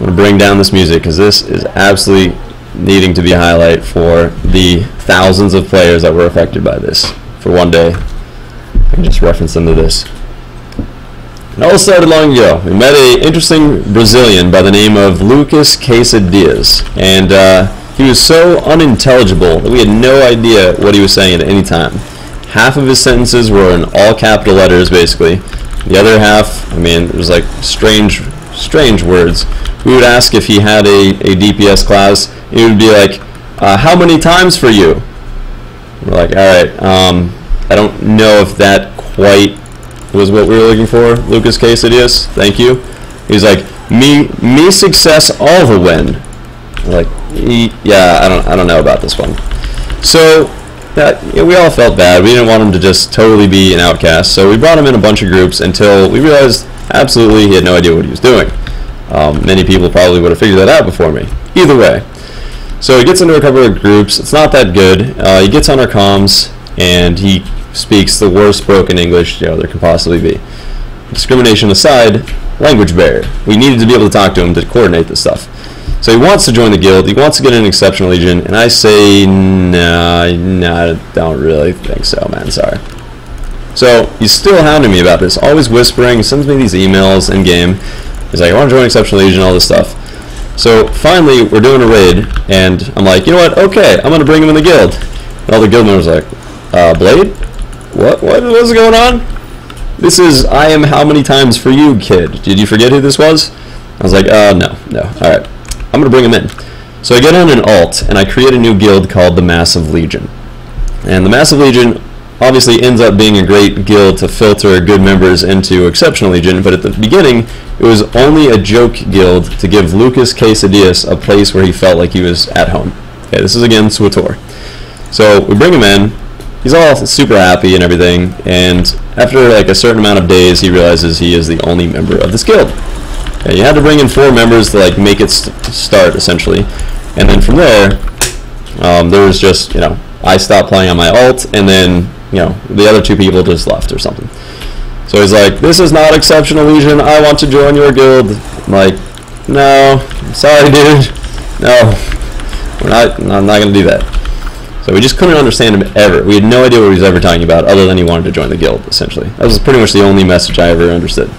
I'm going to bring down this music because this is absolutely needing to be a highlight for the thousands of players that were affected by this for one day. I can just reference them to this. It all started long ago. We met an interesting Brazilian by the name of Lucas Quesadillas, and he was so unintelligible that we had no idea what he was saying at any time. Half of his sentences were in all capital letters, basically. The other half, I mean, it was like strange words. We would ask if he had a DPS class. He would be like, how many times for you? We're like, alright, I don't know if that quite was what we were looking for, Lucas Quesadillas, thank you. He's like, me success all the win. We're like, yeah, I don't know about this one. So we all felt bad. We didn't want him to just totally be an outcast, so we brought him in a bunch of groups until we realized absolutely he had no idea what he was doing. Many people probably would have figured that out before me. Either way. So he gets into a couple of groups. It's not that good. He gets on our comms, and he speaks the worst broken English there can possibly be. Discrimination aside, language barrier. We needed to be able to talk to him to coordinate this stuff. So he wants to join the guild. He wants to get an exceptional legion, and I say, nah, I don't really think so, man. Sorry. So he's still hounding me about this, always whispering. He sends me these emails in game. He's like, I want to join exceptional legion, all this stuff. So finally, we're doing a raid, and I'm like, you know what? Okay, I'm gonna bring him in the guild. And all the guild members are like, Blade? What's going on? This is I am how many times for you, kid. Did you forget who this was? I was like, no. Alright. I'm gonna bring him in. So I get on an alt, and I create a new guild called the Massive Legion. And the Massive Legion obviously ends up being a great guild to filter good members into Exceptional Legion, but at the beginning, it was only a joke guild to give Lucas Quesadillas a place where he felt like he was at home. Okay, this is again SWTOR. So we bring him in. He's all super happy and everything, and after like a certain amount of days, he realizes he is the only member of this guild. Okay, you had to bring in 4 members to like make it start essentially, and then from there, there was just I stopped playing on my alt, and then the other 2 people just left or something. So he's like, this is not Exceptional Legion. I want to join your guild. I'm like, no, sorry, dude. No, I'm not gonna do that. So we just couldn't understand him ever. We had no idea what he was ever talking about, other than he wanted to join the guild, essentially. That was pretty much the only message I ever understood.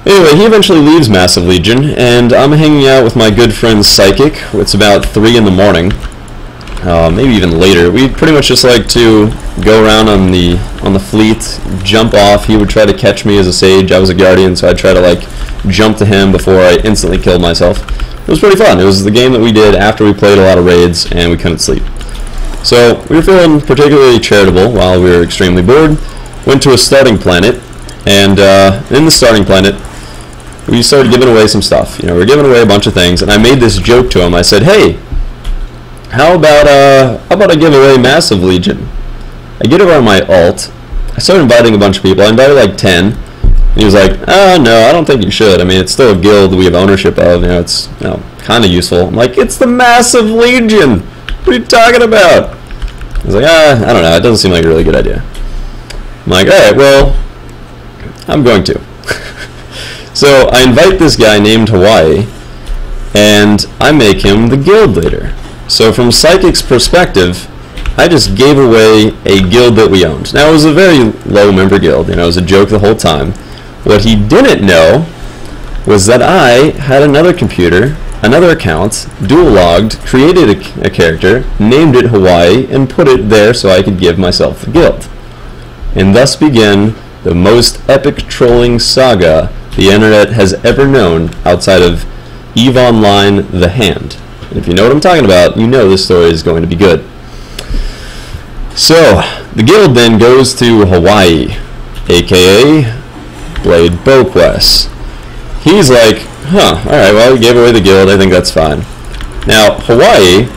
Anyway, he eventually leaves Massive Legion, and I'm hanging out with my good friend Psychic. It's about 3 in the morning, maybe even later. We pretty much just like to go around on the fleet, jump off. He would try to catch me as a sage. I was a guardian, so I'd try to like jump to him before I instantly killed myself. It was pretty fun. It was the game that we did after we played a lot of raids and we couldn't sleep. So we were feeling particularly charitable while we were extremely bored. Went to a starting planet, and in the starting planet, we started giving away some stuff. We were giving away a bunch of things, and I made this joke to him. I said, "Hey, how about I give away Massive Legion?" I get over on my alt. I started inviting a bunch of people. I invited like 10. And he was like, "Oh no, I don't think you should. I mean, it's still a guild we have ownership of. It's kind of useful." I'm like, "It's the Massive Legion. What are you talking about?" I was like, I don't know. It doesn't seem like a really good idea. I'm like, alright, well, I'm going to. So I invite this guy named Hawaii, and I make him the guild leader. So from Psychic's perspective, I just gave away a guild that we owned. Now, it was a very low member guild. It was a joke the whole time. What he didn't know was that I had another computer, another account, dual logged, created a character, named it Hawaii, and put it there so I could give myself the guild. And thus began the most epic trolling saga the internet has ever known outside of EVE Online The Hand. And if you know what I'm talking about, you know this story is going to be good. So, the guild then goes to Hawaii, aka Blade Boques. He's like, alright, well, he gave away the guild, I think that's fine. Now, Hawaii,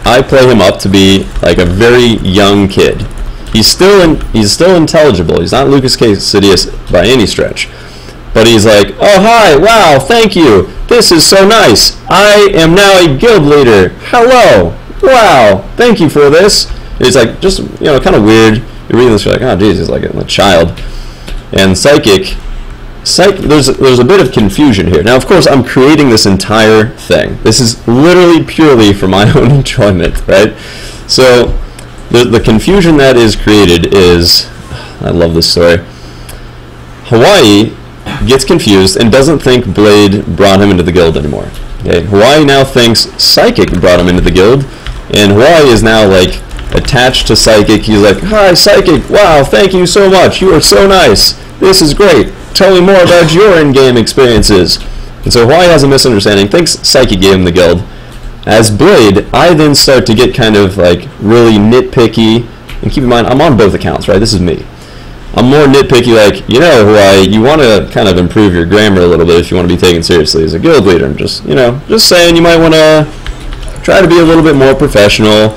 I play him up to be like a very young kid. He's still intelligible. He's not Lucas Quesadillas by any stretch. But he's like, oh, hi, wow, thank you. This is so nice. I am now a guild leader. Hello. Wow, thank you for this. And he's like, just, kind of weird. You're reading this, you're like, oh, geez, he's like a child. And Psychic there's a bit of confusion here. Now, of course, I'm creating this entire thing. This is literally purely for my own enjoyment, right? So the confusion that is created is, I love this story. Hawaii gets confused and doesn't think Blade brought him into the guild anymore. Okay? Hawaii now thinks Psychic brought him into the guild, and Hawaii is now like attached to Psychic. He's like, "Hi, Psychic! Wow, thank you so much. You are so nice. This is great. Tell me more about your in-game experiences." And so Hawaii has a misunderstanding, thinks Psychic gave him the guild. As Blade, I then start to get kind of like really nitpicky, and keep in mind, I'm on both accounts, right? This is me. I'm more nitpicky, like, you know, Hawaii, you want to kind of improve your grammar a little bit if you want to be taken seriously as a guild leader. I'm just, you know, just saying you might want to try to be a little bit more professional.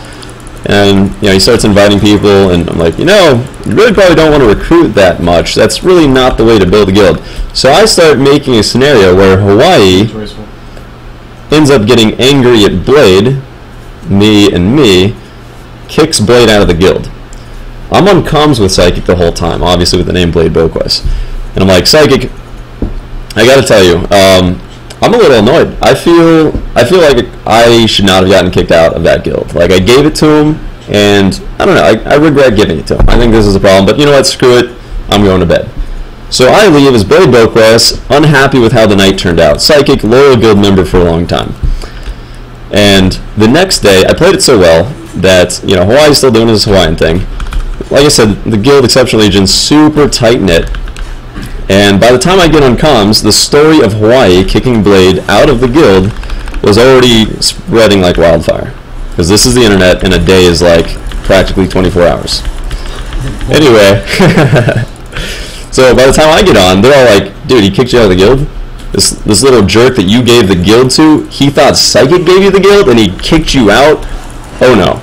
And, you know, he starts inviting people, and I'm like, you know, you really probably don't want to recruit that much. That's really not the way to build a guild. So I start making a scenario where Hawaii ends up getting angry at Blade, me, kicks Blade out of the guild. I'm on comms with Psychic the whole time, obviously with the name Blade Boques. And I'm like, Psychic, I gotta tell you, I'm a little annoyed. I feel like I should not have gotten kicked out of that guild. Like, I gave it to him, and I don't know, I regret giving it to him. I think this is a problem, but you know what, screw it, I'm going to bed. So I leave as Blade Boques, unhappy with how the night turned out. Psychic, loyal guild member for a long time. And the next day, I played it so well that, you know, Hawaii's still doing his Hawaiian thing. Like I said, the guild Exceptional Legion's super tight-knit. And by the time I get on comms, the story of Hawaii kicking Blade out of the guild was already spreading like wildfire. Because this is the internet, and a day is like practically 24 hours. Anyway, so by the time I get on, they're all like, dude, he kicked you out of the guild? This little jerk that you gave the guild to, he thought Psychic gave you the guild, and he kicked you out? Oh no.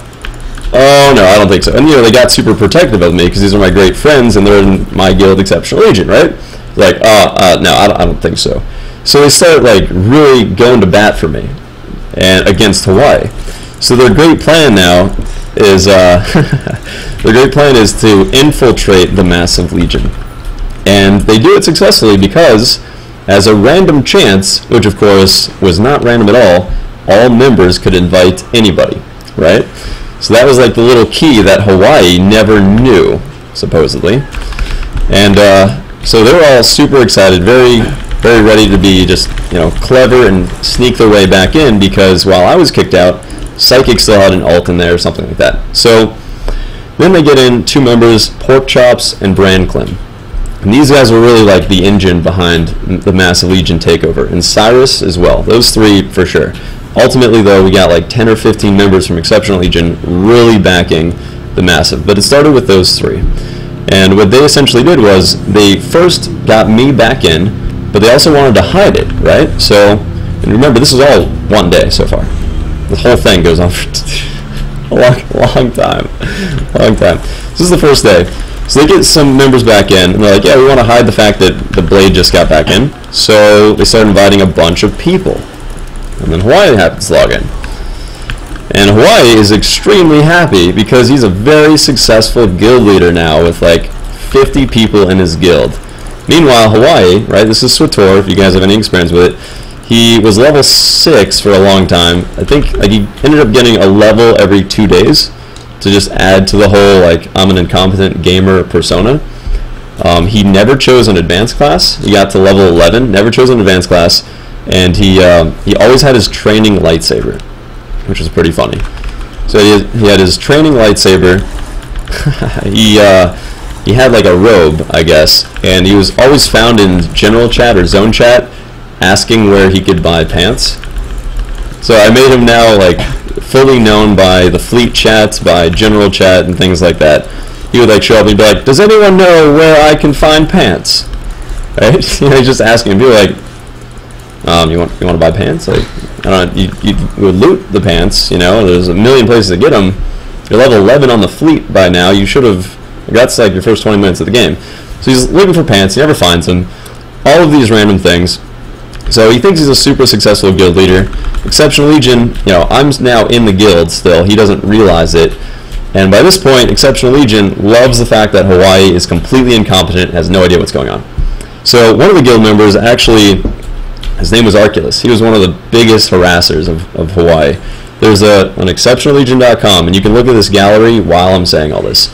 Oh no, I don't think so. And you know, they got super protective of me because these are my great friends and they're in my guild Exceptional Agent, right? Like, no, I don't think so. So they start like really going to bat for me and against Hawaii. So their great plan now is to infiltrate the massive legion, and they do it successfully because, as a random chance, which of course was not random at all members could invite anybody, right? So that was like the little key that Hawaii never knew, supposedly. And so they were all super excited, very ready to be just, you know, clever and sneak their way back in, because while I was kicked out, Psychic still had an ult in there or something like that. So then they get in 2 members, Pork Chops and Brand Clem. And these guys were really like the engine behind the Massive Legion takeover, and Cyrus as well. Those 3 for sure. Ultimately, though, we got like 10 or 15 members from Exceptional Legion really backing the Massive. But it started with those 3. And what they essentially did was they first got me back in, but they also wanted to hide it, right? So, and remember, this is all one day so far. The whole thing goes on for a long time. This is the first day. So they get some members back in, and they're like, yeah, we want to hide the fact that the Blade just got back in. So they start inviting a bunch of people. And then Hawaii happens to log in. And Hawaii is extremely happy because he's a very successful guild leader now with like 50 people in his guild. Meanwhile, Hawaii, right, this is SWTOR, if you guys have any experience with it, he was level 6 for a long time. I think like he ended up getting a level every 2 days to just add to the whole like I'm an incompetent gamer persona. He never chose an advanced class. He got to level 11, never chose an advanced class. And he always had his training lightsaber, which was pretty funny. So he had his training lightsaber. He had like a robe, I guess, and he was always found in general chat or zone chat asking where he could buy pants. So I made him now like fully known by the fleet chats, by general chat and things like that. He would like show up and be like, does anyone know where I can find pants? Right? You know, he's just asking. People like, you want to buy pants? Like, I don't know, you would loot the pants, you know, there's a million places to get them. You're level 11 on the fleet by now, you should have, that's like your first 20 minutes of the game. So he's looking for pants, he never finds them. All of these random things. So he thinks he's a super successful guild leader. Exceptional Legion, you know, I'm now in the guild still, he doesn't realize it. And by this point, Exceptional Legion loves the fact that Hawaii is completely incompetent, has no idea what's going on. So one of the guild members, actually, his name was Arculus. He was one of the biggest harassers of Hawaii. There's an exceptionallegion.com, and you can look at this gallery while I'm saying all this.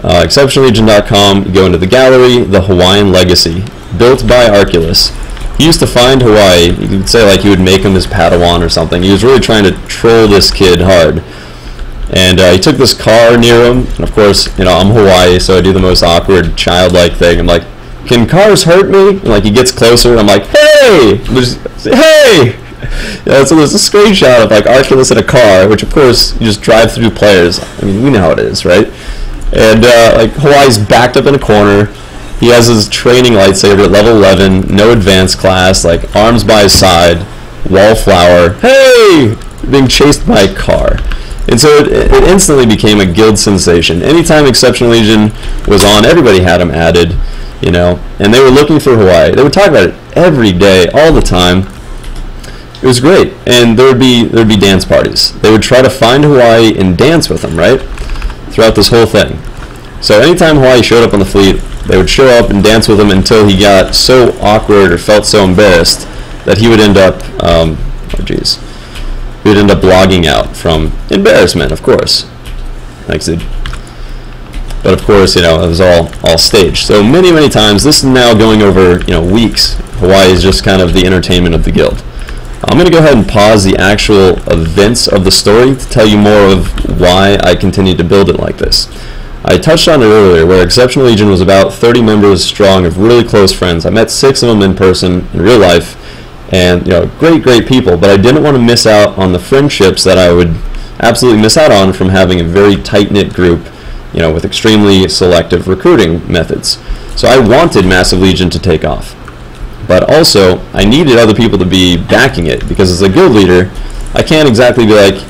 Exceptionallegion.com, you go into the gallery, the Hawaiian Legacy, built by Arculus. He used to find Hawaii. You could say like he would make him his Padawan or something. He was really trying to troll this kid hard. And he took this car near him, and of course, you know, I'm Hawaii, so I do the most awkward, childlike thing. I'm like, can cars hurt me? And like, he gets closer, and I'm like, hey! Hey! You know, so there's a screenshot of like Arculus in a car, which of course, you just drive through players. I mean, we know how it is, right? And like, Hawaii's backed up in a corner. He has his training lightsaber at level 11, no advanced class, like, arms by his side, wallflower, hey! Being chased by a car. And so it instantly became a guild sensation. Anytime Exceptional Legion was on, everybody had him added, you know, and they were looking for Hawaii. They would talk about it every day, all the time. It was great, and there would be dance parties. They would try to find Hawaii and dance with him, right, throughout this whole thing. So anytime Hawaii showed up on the fleet, they would show up and dance with him until he got so awkward or felt so embarrassed that he would end up, he would end up blogging out from embarrassment, of course. But of course, you know, it was all staged. So many times, this is now going over, you know, weeks. Hawaii is just kind of the entertainment of the guild. I'm going to go ahead and pause the actual events of the story to tell you more of why I continued to build it like this. I touched on it earlier, where Exceptional Legion was about 30 members strong of really close friends. I met 6 of them in person, in real life, and, you know, great people, but I didn't want to miss out on the friendships that I would absolutely miss out on from having a very tight-knit group, you know, with extremely selective recruiting methods. So I wanted Massive Legion to take off. But also, I needed other people to be backing it, because as a guild leader, I can't exactly be like,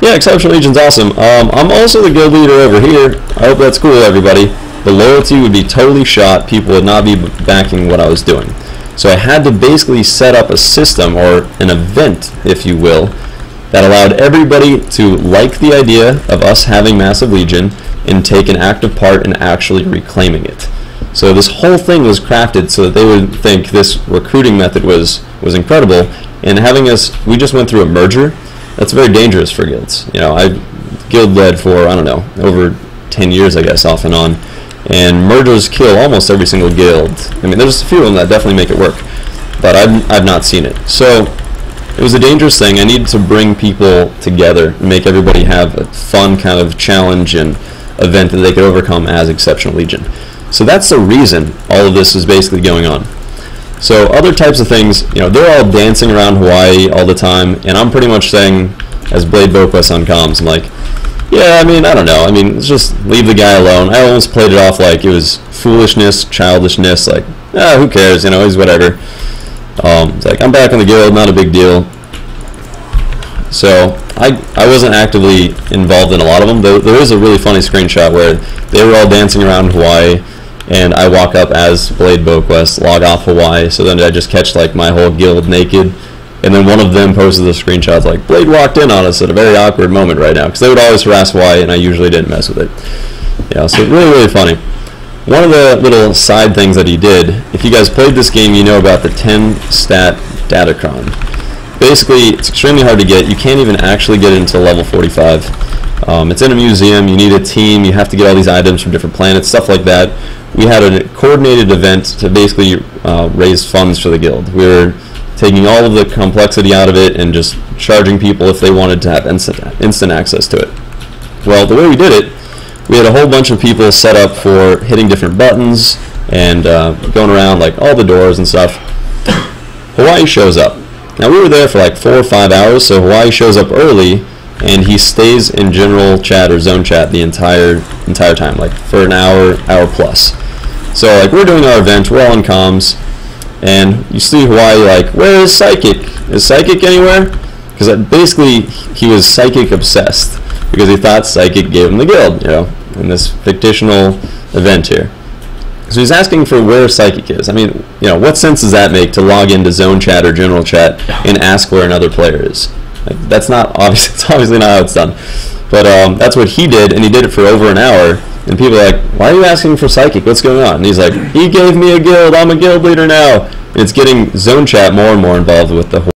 yeah, Exceptional Legion's awesome. I'm also the guild leader over here. I hope that's cool, everybody. The loyalty would be totally shot. People would not be backing what I was doing. So I had to basically set up a system, or an event, if you will, that allowed everybody to like the idea of us having Massive Legion and take an active part in actually reclaiming it. So this whole thing was crafted so that they would think this recruiting method was incredible, and having us, we just went through a merger. That's very dangerous for guilds. You know, I guild led for, I don't know, over 10 years, I guess, off and on. And mergers kill almost every single guild. I mean, there's a few of them that definitely make it work, but I've not seen it. So it was a dangerous thing. I needed to bring people together and make everybody have a fun kind of challenge and event that they could overcome as Exceptional Legion. So that's the reason all of this is basically going on. So other types of things, you know, they're all dancing around Hawaii all the time, and I'm pretty much saying, as Blade Boques on comms, I'm like, yeah, I mean, I don't know. I mean, let's just leave the guy alone. I almost played it off like it was foolishness, childishness, like, who cares, you know, he's whatever. It's like, I'm back on the guild, not a big deal. So I wasn't actively involved in a lot of them. There is a really funny screenshot where they were all dancing around Hawaii, and I walk up as Blade Boques, log off Hawaii, so then I just catch like my whole guild naked. And then one of them posted the screenshots like, Blade walked in on us at a very awkward moment right now, because they would always harass Hawaii, and I usually didn't mess with it. Yeah, so really funny. One of the little side things that he did, if you guys played this game, you know about the 10 stat datacron. Basically, it's extremely hard to get. You can't even actually get it until level 45. It's in a museum. You need a team. You have to get all these items from different planets, stuff like that. We had a coordinated event to basically raise funds for the guild. We were taking all of the complexity out of it and just charging people if they wanted to have instant access to it. Well, the way we did it, we had a whole bunch of people set up for hitting different buttons and going around like all the doors and stuff. Hawaii shows up. Now we were there for like 4 or 5 hours, so Hawaii shows up early, and he stays in general chat or zone chat the entire time, like for an hour plus. So like we're doing our event, we're all on comms, and you see Hawaii like, where is Psychic? Is Psychic anywhere? Because basically he was Psychic obsessed, because he thought Psychic gave him the guild, you know, in this fictional event here. So he's asking for where Psychic is. I mean, you know, what sense does that make to log into zone chat or general chat and ask where another player is? Like, that's not obvious. It's obviously not how it's done. But that's what he did, and he did it for over an hour. And people are like, why are you asking for psychic? What's going on? And he's like, he gave me a guild. I'm a guild leader now. And it's getting zone chat more and more involved with the whole